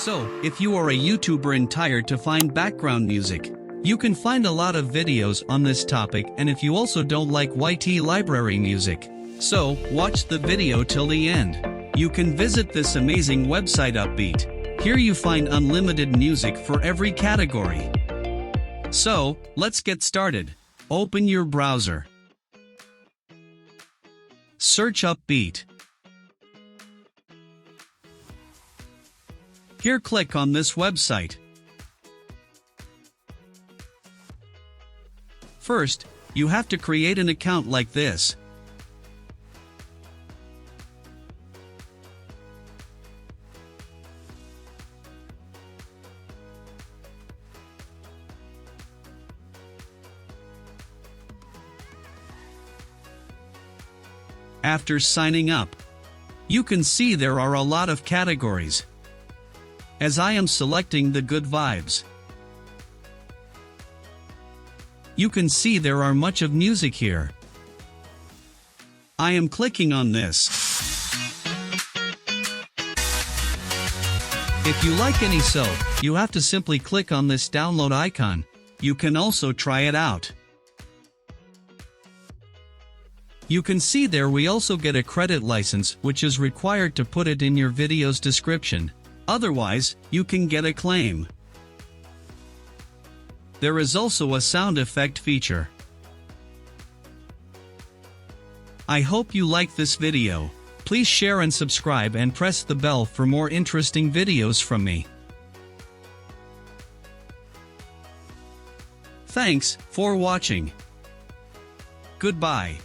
So, if you are a YouTuber and tired to find background music, you can find a lot of videos on this topic, and if you also don't like YT library music, so watch the video till the end. You can visit this amazing website Uppbeat. Here you find unlimited music for every category. So, let's get started. Open your browser. Search Uppbeat. Here click on this website. First, you have to create an account like this. After signing up, you can see there are a lot of categories. As I am selecting the good vibes, you can see there are much of music here. I am clicking on this. If you like any so, you have to simply click on this download icon. You can also try it out. You can see there we also get a credit license, which is required to put it in your video's description. Otherwise, you can get a claim. There is also a sound effect feature. I hope you like this video. Please share and subscribe and press the bell for more interesting videos from me. Thanks for watching. Goodbye.